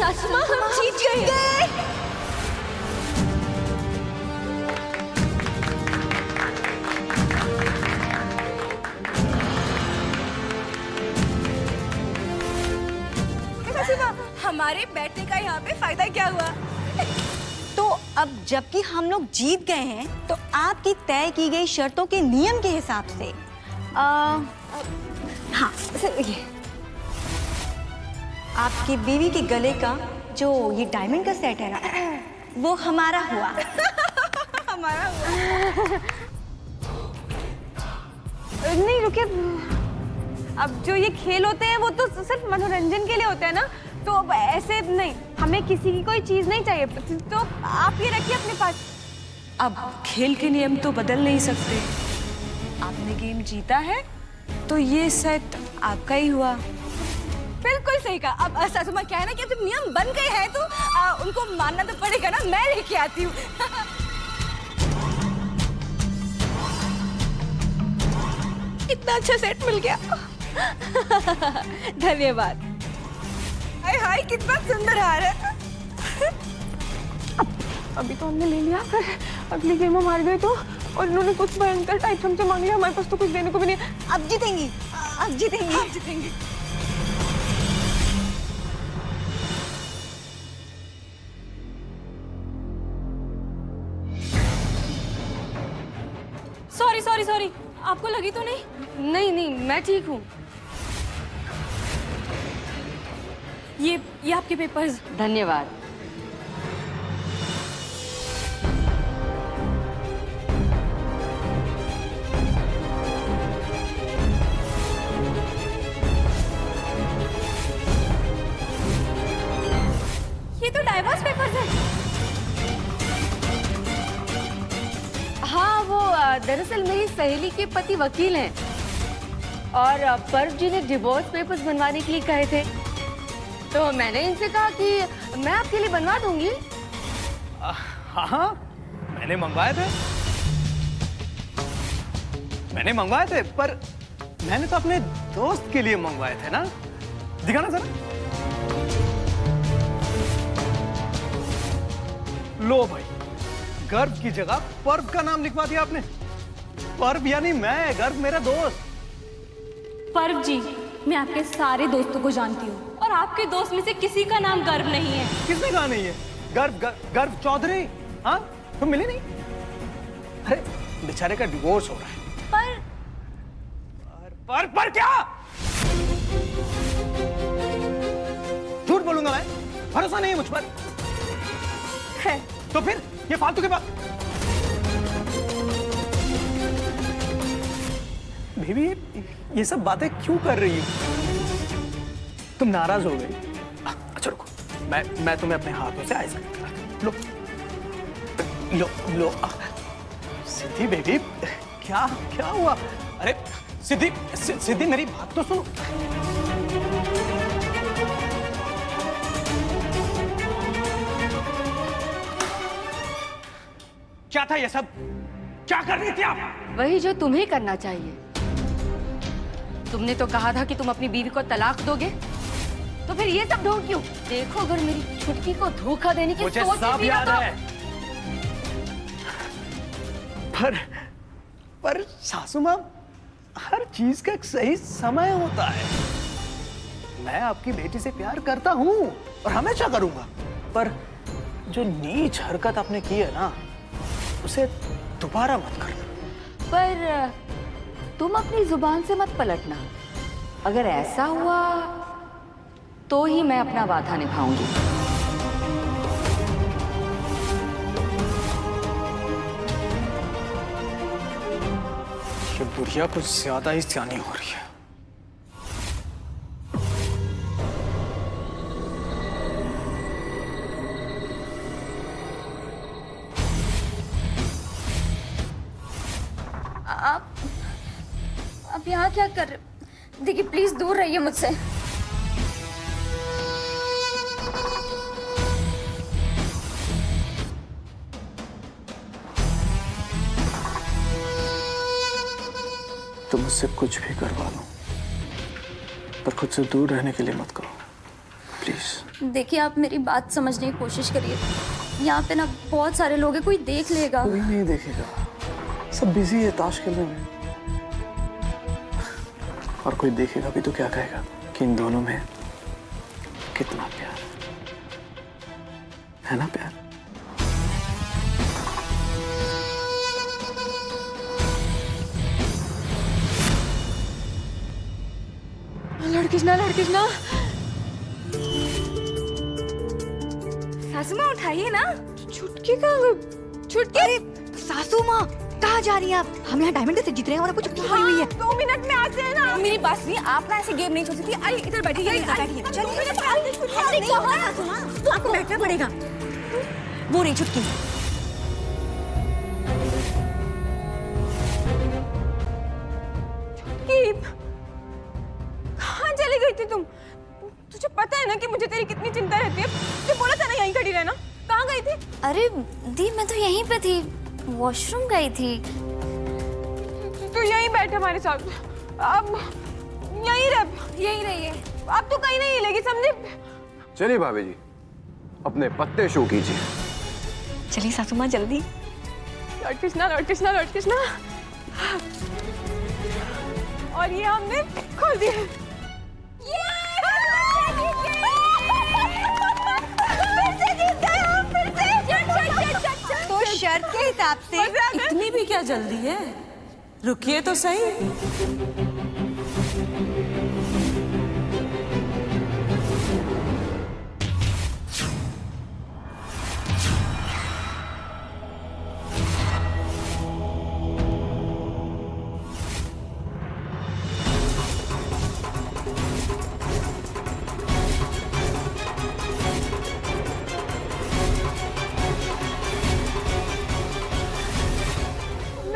सासू माँ, हम जीत गए। हमारे बैठने का यहाँ पे फायदा क्या हुआ? तो अब जबकि हम लोग जीत गए हैं, तो आपकी तय की गई शर्तों के नियम के हिसाब से हाँ, ये आपकी बीवी के गले का जो ये डायमंड का सेट है ना, वो हमारा हुआ। हमारा हुआ। नहीं रुकिए, अब जो ये खेल होते हैं वो तो सिर्फ मनोरंजन के लिए होते हैं ना, तो अब ऐसे नहीं, हमें किसी की कोई चीज नहीं चाहिए, तो आप ये रखिए अपने पास। अब खेल के नियम तो बदल नहीं सकते। आपने गेम जीता है तो ये सेट आपका ही हुआ। बिल्कुल सही कहा। अब सासू माँ क्या है ना कि जब नियम बन गए हैं तो उनको मानना तो पड़ेगा ना, मैं लेके आती हूँ। इतना अच्छा सेट मिल गया। धन्यवाद। हाय हाय, कितना सुंदर हार है। अभी तो हमने ले लिया, फिर अगली गेम में मार गए तो, और उन्होंने कुछ भयंकर टाइप हमसे मांग लिया, हमारे पास तो कुछ देने को भी नहीं। अब जीतेंगी, अब जीतेंगी, अब जीतेंगी। सॉरी सॉरी सॉरी, आपको लगी तो नहीं? नहीं नहीं, मैं ठीक हूँ। ये आपके पेपर्स। धन्यवाद। ये तो डाइवोर्स पेपर्स हैं। हाँ, वो दरअसल मेरी सहेली के पति वकील हैं और पर्व जी ने डिवोर्स पेपर्स बनवाने के लिए कहे थे, तो मैंने इनसे कहा कि मैं आपके लिए बनवा दूंगी। हाँ, मैंने मंगवाए थे, पर मैंने तो अपने दोस्त के लिए मंगवाए थे ना। दिखाना जरा। लो भाई, गर्व की जगह पर्व का नाम लिखवा दिया आपने। पर्व यानी मैं, गर्व मेरा दोस्त। पर्व जी, मैं आपके सारे दोस्तों को जानती हूँ और आपके दोस्त में से किसी का नाम गर्व नहीं है। किसने कहा नहीं है? गर्व चौधरी। हाँ, तुम मिले नहीं? अरे बेचारे का डिवोर्स हो रहा है। पर क्या? झूठ बोलूंगा मैं? भरोसा नहीं है मुझ पर? है। तो फिर ये फालतू की बात। बेबी, ये सब बातें क्यों कर रही हो? तुम नाराज हो गई? अच्छा रुको, मैं तुम्हें अपने हाथों से आइसक्रीम खिलाता हूं। लो लो लो। सिद्धि बेबी, क्या क्या हुआ? अरे सिद्धि मेरी बात तो सुनो। क्या था ये सब? क्या कर रही थी आप? वही जो तुम्हें करना चाहिए। तुमने तो कहा था कि तुम अपनी बीवी को तलाक दोगे, तो फिर ये सब ढोंग क्यों? देखो, अगर मेरी छुटकी को धोखा देने की मुझे सोच सब भी याद तो... है। पर सासू माँ, हर चीज का एक सही समय होता है। मैं आपकी बेटी से प्यार करता हूँ और हमेशा करूंगा, पर जो नीच हरकत आपने की है ना, उसे दोबारा मत करना। पर तुम अपनी जुबान से मत पलटना। अगर ऐसा हुआ तो ही मैं अपना वादा निभाऊंगी। ये बुढ़िया कुछ ज्यादा ही सियानी हो रही है। आप यहाँ क्या कर रहे? देखिए प्लीज दूर रहिए मुझसे। तुम मुझसे कुछ भी करवा लो, पर खुद से दूर रहने के लिए मत कहो। प्लीज। देखिए, आप मेरी बात समझने की कोशिश करिए। यहाँ पे ना बहुत सारे लोग हैं, कोई देख लेगा। कोई नहीं देखेगा, सब बिजी है ताश खेलने में। और कोई देखेगा भी तो क्या कहेगा कि इन दोनों में कितना प्यार है ना? प्यार। लड़किशना लड़किशना, सासू माँ उठाइए ना। छुटकी कहाँ गई? छुटकी। अरे सासू माँ कहाँ जा रही हैं आप? हम यहाँ डायमंड से जीत रहे हैं और आपको छुट्टी हुई है। 2 मिनट में आते हैं ना। मेरी बात सुनिए, आप ना ऐसे गेम नहीं खेल सकती। आइए इधर बैठिए, बैठिए। चलिए आपको बैठना पड़ेगा। वो रही छुटकी। कहाँ चली गई थी तुम? तुझे पता है ना कि मुझे तेरी कितनी चिंता रहती है। तुझे बोला था ना यहीं खड़ी रहना। कहाँ गई थी? अरे दी, मैं तो यहीं पे थी, वॉशरूम गई थी। तू यहीं बैठ हमारे साथ। अब यहीं रहिए। अब तो कहीं नहीं हिलेगी, समझे? चलिए भाभी जी, अपने पत्ते शो कीजिए। चलिए सासू माँ जल्दी। लड़किशना लड़किशना लड़किशना। और ये हमने खोल दिया। तो शर्त के हिसाब से इतनी भी क्या जल्दी है? रुकिए तो सही।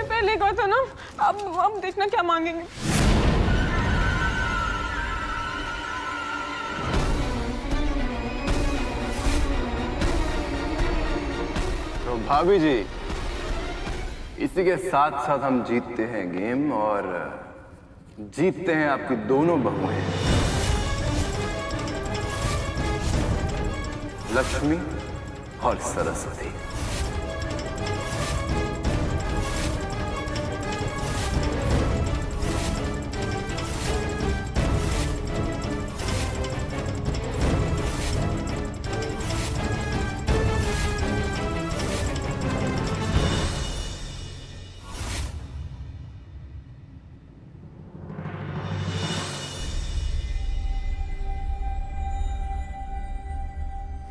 पहले कहा था ना। अब देखना क्या मांगेंगे। तो भाभी जी, इसी के साथ साथ हम जीतते हैं गेम और जीतते हैं आपकी दोनों बहुएं, लक्ष्मी और सरस्वती।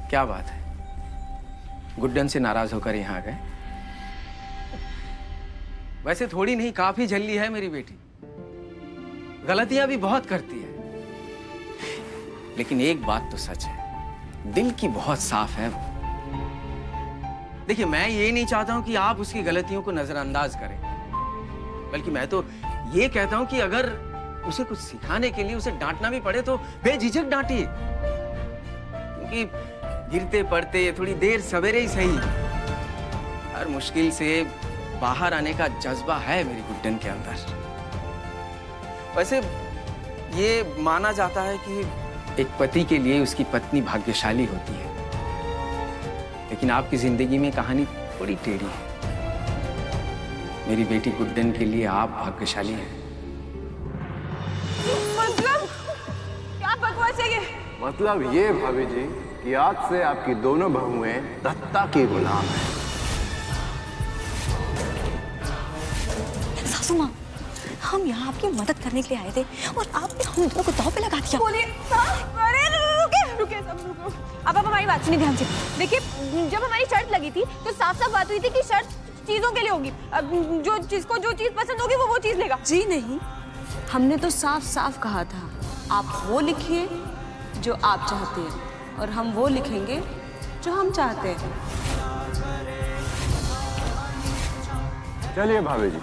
क्या बात है, गुड्डन से नाराज होकर यहाँ गए? वैसे थोड़ी नहीं, काफी झल्ली है मेरी बेटी, गलतियां भी बहुत करती है, लेकिन एक बात तो सच है, दिल की बहुत साफ है वो। देखिए, मैं ये नहीं चाहता हूं कि आप उसकी गलतियों को नजरअंदाज करें, बल्कि मैं तो ये कहता हूं कि अगर उसे कुछ सिखाने के लिए उसे डांटना भी पड़े तो बेझिझक डांटिए, क्योंकि गिरते पड़ते थोड़ी देर सवेरे ही सही, हर मुश्किल से बाहर आने का जज्बा है मेरी गुड्डन के अंदर। वैसे ये माना जाता है कि एक पति के लिए उसकी पत्नी भाग्यशाली होती है, लेकिन आपकी जिंदगी में कहानी थोड़ी टेढ़ी है। मेरी बेटी गुड्डन के लिए आप भाग्यशाली हैं। मतलब क्या बकवास है ये? मतलब ये भाभी जी कि आज से आपकी दोनों बहुएं दत्ता के गुलाम हैं। सासू माँ, हम यहाँ आपकी मदद करने के लिए आए थे और आपने हम दोनों को दांव पे लगा दिया। बोलिए। अरे रुके सब रुको। अब आप हमारी बात सुनिए ध्यान से। देखिए, जब हमारी शर्त लगी थी तो साफ साफ बात हुई थी कि शर्त चीजों के लिए होगी। अब जिसको जो चीज पसंद होगी वो चीज लेगा। जी नहीं, हमने तो साफ साफ कहा था, आप वो लिखिए जो आप चाहते हैं और हम वो लिखेंगे जो हम चाहते हैं। चलिए भाभी जी,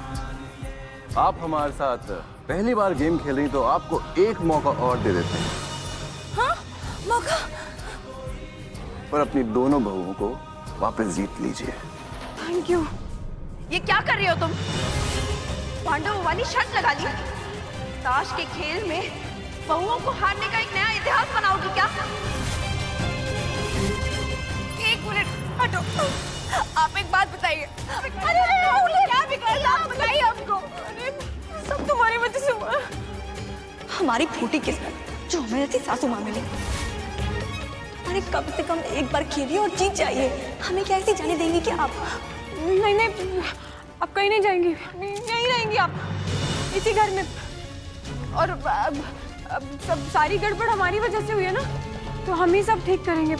आप हमारे साथ पहली बार गेम खेल रही तो आपको एक मौका और दे देते हैं। हाँ, मौका? पर अपनी दोनों बहुओं को वापस जीत लीजिए। Thank you. ये क्या कर रही हो तुम? पांडवों वाली शर्त लगा ली? ताश के खेल में बहुओं को हारने का एक नया इतिहास बनाओगी क्या? हटो। आप एक बात बताइए। अरे क्या बिगड़ गया? आप बताइए हमको। अरे सब तुम्हारी वजह से हुआ। हमारी फूटी किस्मत जो हमें ऐसी सासू माँ मिली। अरे कम से कम एक बार खेलिए और जीत जाइए। हमें क्या ऐसे जाने देंगे कि आप? नहीं नहीं, आप कहीं नहीं जाएंगी, यहीं रहेंगी आप, इसी घर में। और अब सब सारी गड़बड़ हमारी वजह से हुई है ना, तो हम ही सब ठीक करेंगे।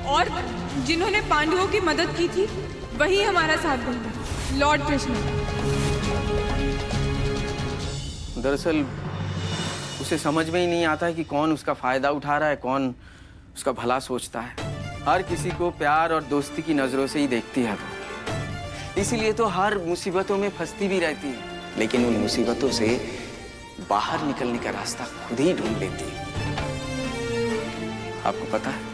और जिन्होंने पांडवों की मदद की थी वही हमारा साथ देंगे, लॉर्ड कृष्ण। दरअसल उसे समझ में ही नहीं आता है कि कौन उसका फायदा उठा रहा है, कौन उसका भला सोचता है। हर किसी को प्यार और दोस्ती की नजरों से ही देखती है वो, इसीलिए तो हर मुसीबतों में फंसती भी रहती है, लेकिन उन मुसीबतों से बाहर निकलने का रास्ता खुद ही ढूंढ लेती है। आपको पता है,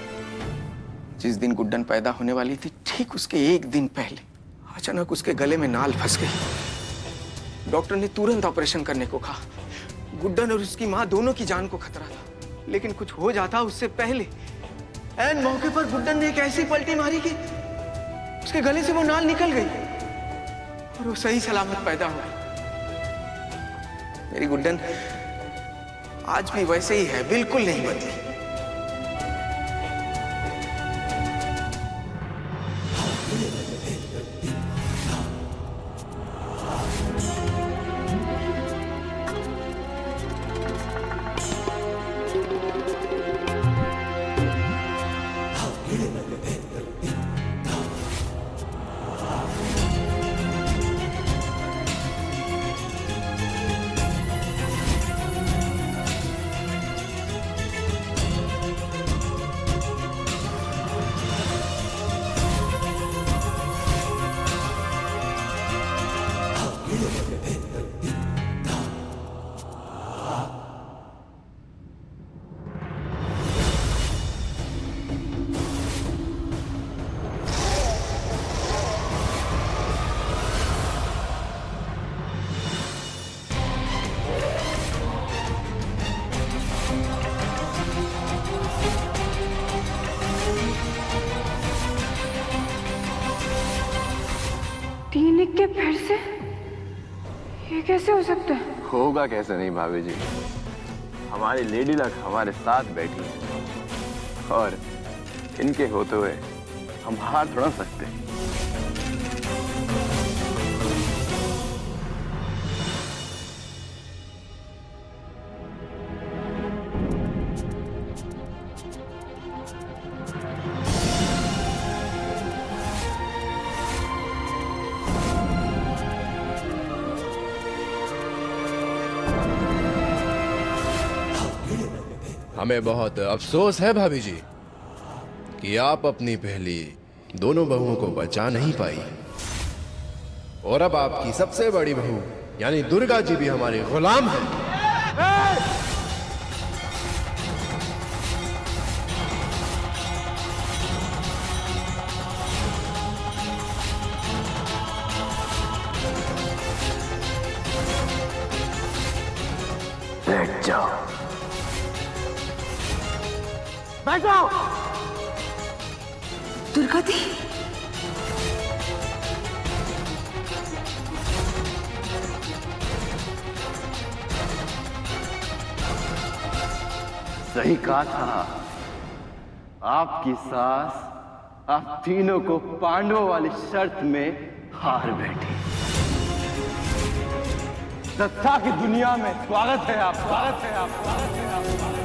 जिस दिन गुड्डन पैदा होने वाली थी, ठीक उसके एक दिन पहले अचानक उसके गले में नाल फंस गई। डॉक्टर ने तुरंत ऑपरेशन करने को कहा। गुड्डन और उसकी माँ दोनों की जान को खतरा था, लेकिन कुछ हो जाता उससे पहले। ऐन मौके पर गुड्डन ने एक ऐसी पलटी मारी कि उसके गले से वो नाल निकल गई और वो सही सलामत पैदा हुआ। मेरी गुड्डन आज भी वैसे ही है, बिल्कुल नहीं बदली। के फिर से? ये कैसे हो सकता है? होगा कैसे नहीं भाभी जी, हमारी लेडी लक हमारे साथ बैठी है और इनके होते हुए हम हार थोड़ा सकते हैं। हमें बहुत अफसोस है भाभी जी कि आप अपनी पहली दोनों बहुओं को बचा नहीं पाई, और अब आपकी सबसे बड़ी बहू यानी दुर्गा जी भी हमारे गुलाम हैं। बैठ जाओ। बैठ जाओ। दुर्गा दी, सही कहा था आपकी सास, आप तीनों को पांडवों वाली शर्त में हार बैठी। सत्ता की दुनिया में स्वागत है आप, स्वागत है आप, स्वागत है आप, स्वागत है आप।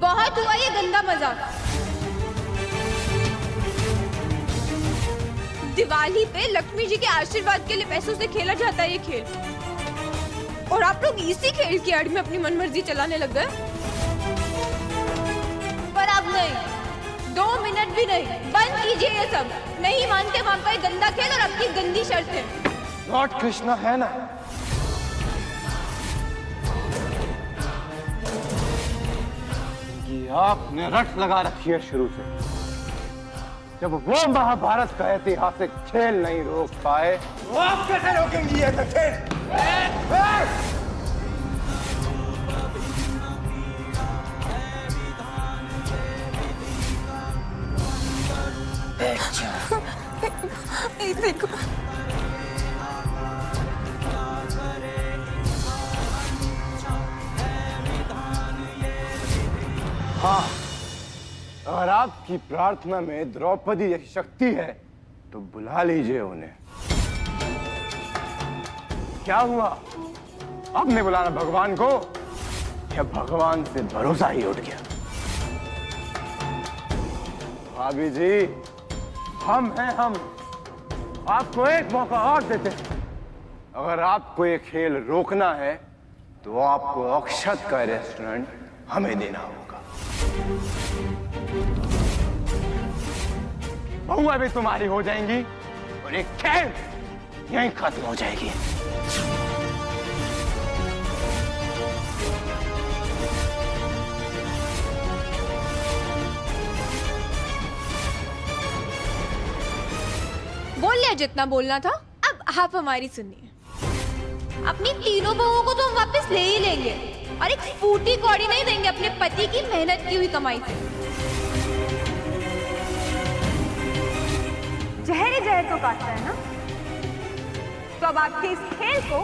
बहुत हुआ ये गंदा मजाक। दिवाली पे लक्ष्मी जी के आशीर्वाद के लिए पैसों से खेला जाता है ये खेल, और आप लोग इसी खेल की आड़ में अपनी मनमर्जी चलाने लग गए। पर अब नहीं, 2 मिनट भी नहीं, बंद कीजिए ये सब। नहीं मानते वहां का ये गंदा खेल और आपकी गंदी शर्तें। लॉर्ड कृष्णा है ना, ये आपने रट लगा रखी है शुरू से। जब वो महाभारत का ऐतिहासिक खेल नहीं रोक पाए तो आप कैसे रोकेंगी ये खेल? देखो हाँ, अगर आपकी प्रार्थना में द्रौपदी जैसी शक्ति है तो बुला लीजिए उन्हें। क्या हुआ? अब नहीं बुलाना भगवान को, या भगवान से भरोसा ही उठ गया? भाभी जी, हम हैं हम, आपको एक मौका और देते हैं। अगर आपको ये खेल रोकना है तो आपको अक्षत का रेस्टोरेंट हमें देना होगा। बहुआ भी तुम्हारी हो जाएंगी और एक खेल यहीं खत्म हो जाएगी। बोल लिया जितना बोलना था, अब आप हमारी सुनिए। अपनी तीनों बहुओं को तो हम वापस ले ही लेंगे और एक फूटी कौड़ी नहीं देंगे अपने पति की मेहनत की हुई कमाई से। जहर ही जहर को काटता है ना, तो अब आपके इस खेल को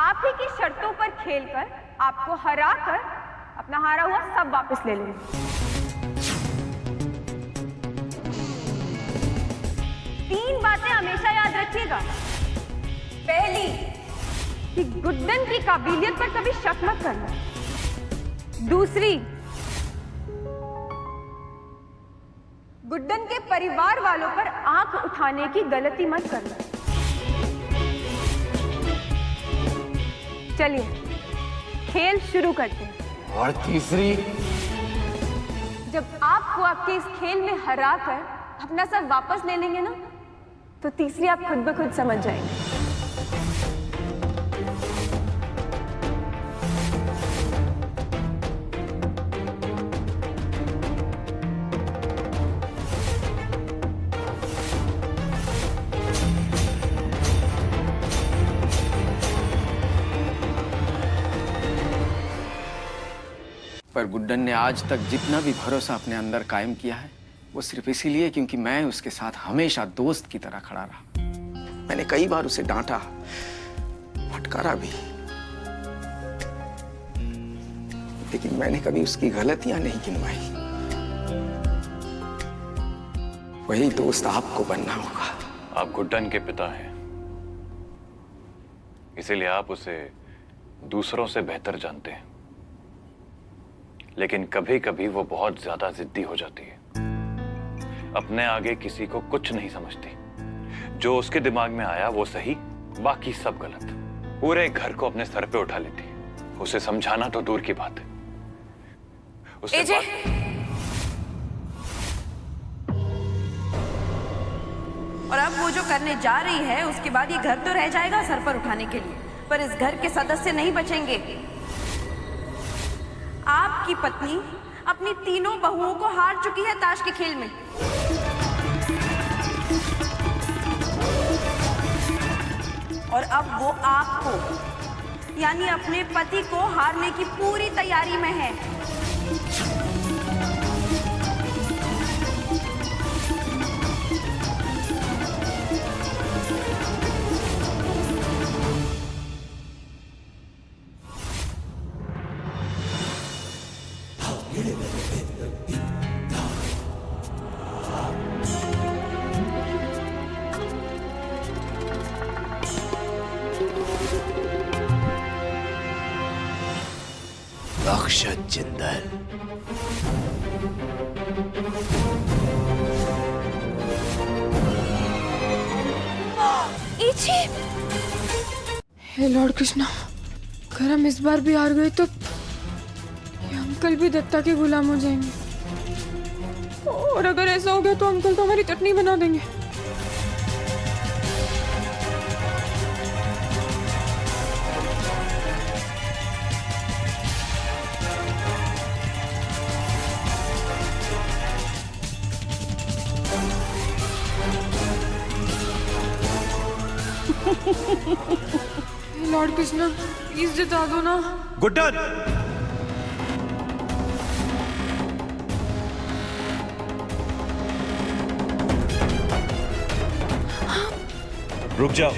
आप ही की शर्तों पर खेलकर आपको हरा कर अपना हारा हुआ सब वापस ले लेंगे। 3 बातें हमेशा याद रखिएगा। पहली, कि गुड्डन की काबिलियत पर कभी शक मत करना। दूसरी, गुड्डन के परिवार वालों पर आंख उठाने की गलती मत करना। चलिए खेल शुरू करते हैं। और तीसरी, जब आपको आपके इस खेल में हराकर अपना सब वापस ले लेंगे ना, तो तीसरी आप खुद ब खुद समझ जाएंगे। पर गुड्डन ने आज तक जितना भी भरोसा अपने अंदर कायम किया है वो सिर्फ इसीलिए क्योंकि मैं उसके साथ हमेशा दोस्त की तरह खड़ा रहा। मैंने कई बार उसे डांटा, फटकारा भी, लेकिन मैंने कभी उसकी गलतियां नहीं गिनवाई। वही दोस्त आपको बनना होगा। आप गुड्डन के पिता हैं, इसीलिए आप उसे दूसरों से बेहतर जानते हैं, लेकिन कभी कभी वो बहुत ज्यादा जिद्दी हो जाती है। अपने आगे किसी को कुछ नहीं समझती। जो उसके दिमाग में आया वो सही, बाकी सब गलत। पूरे घर को अपने सर पे उठा लेती है। उसे समझाना तो दूर की बात है। उसे और अब वो जो करने जा रही है उसके बाद ये घर तो रह जाएगा सर पर उठाने के लिए, पर इस घर के सदस्य नहीं बचेंगे। आपकी पत्नी अपनी तीनों बहुओं को हार चुकी है ताश के खेल में। और अब वो आपको यानी अपने पति को हारने की पूरी तैयारी में है। अक्षत जिंदल। हे लॉर्ड कृष्णा, अगर हम इस बार भी हार गए तो ये अंकल भी दत्ता के गुलाम हो जाएंगे, और अगर ऐसा हो गया तो अंकल तो हमारी चटनी बना देंगे। लॉर्ड कृष्णा प्लीज जिता दो ना। Good done. रुक जाओ।